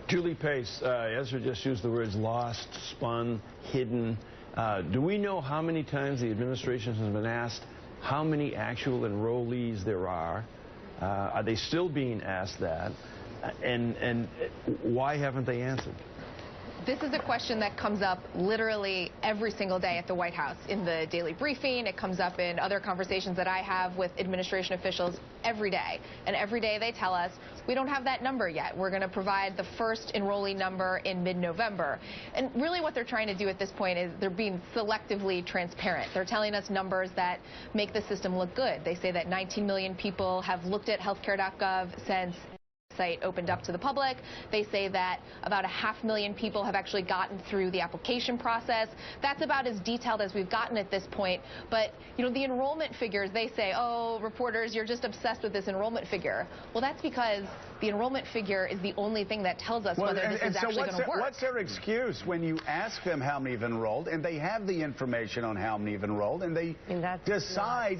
Julie Pace, Ezra just used the words lost, spun, hidden. Do we know how many times the administration has been asked how many actual enrollees there are? Are they still being asked that? And why haven't they answered? This is a question that comes up literally every single day at the White House. In the daily briefing, it comes up in other conversations that I have with administration officials every day. And every day they tell us, we don't have that number yet. We're going to provide the first enrollee number in mid-November. And really what they're trying to do at this point is they're being selectively transparent. They're telling us numbers that make the system look good. They say that 19 million people have looked at healthcare.gov since site opened up to the public. They say that about 500,000 people have actually gotten through the application process. That's about as detailed as we've gotten at this point. But, you know, the enrollment figures, they say, oh, reporters, you're just obsessed with this enrollment figure. Well, that's because the enrollment figure is the only thing that tells us whether this is actually going to work. What's their excuse when you ask them how many have enrolled, and they have the information on how many have enrolled, and they decide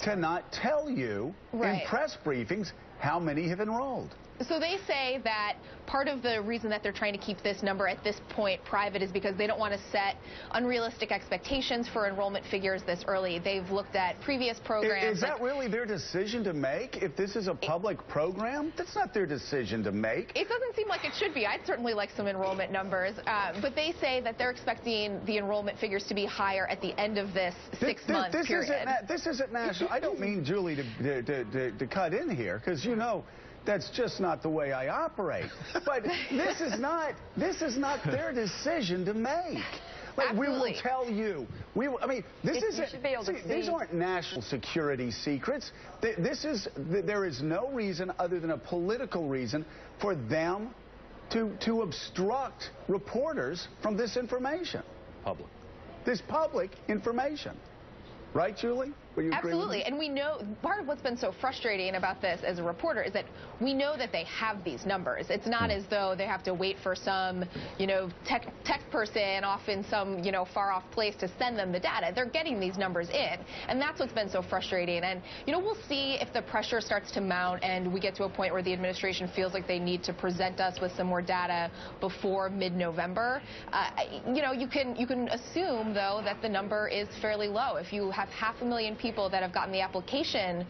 to not tell you in press briefings how many have enrolled? So they say that part of the reason that they're trying to keep this number at this point private is because they don't want to set unrealistic expectations for enrollment figures this early. They've looked at previous programs. Is that really their decision to make? If this is a public program, that's not their decision to make. It doesn't seem like it should be. I'd certainly like some enrollment numbers. But they say that they're expecting the enrollment figures to be higher at the end of this six-month period. This isn't national. I don't mean, Julie, to cut in here, because you know that's just not the way I operate. But this is not their decision to make. Like, we will tell you. I mean, these aren't national security secrets. There is no reason other than a political reason for them to obstruct reporters from this information. This public information. Right, Julie? Absolutely. And we know part of what's been so frustrating about this as a reporter is that we know that they have these numbers. It's not as though they have to wait for some, tech person off in some, far off place to send them the data. They're getting these numbers in. And that's what's been so frustrating. And, we'll see if the pressure starts to mount and we get to a point where the administration feels like they need to present us with some more data before mid-November. You can assume, though, that the number is fairly low. If you have 500,000 people that have gotten the application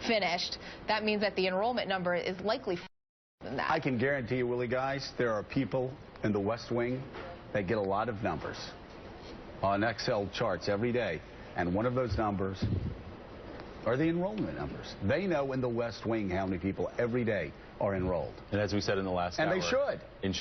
finished, that means that the enrollment number is likely than that. I can guarantee you, Willie, guys, there are people in the West Wing that get a lot of numbers on Excel charts every day, and one of those numbers are the enrollment numbers. They know in the West Wing how many people every day are enrolled. And as we said in the last hour, and they should.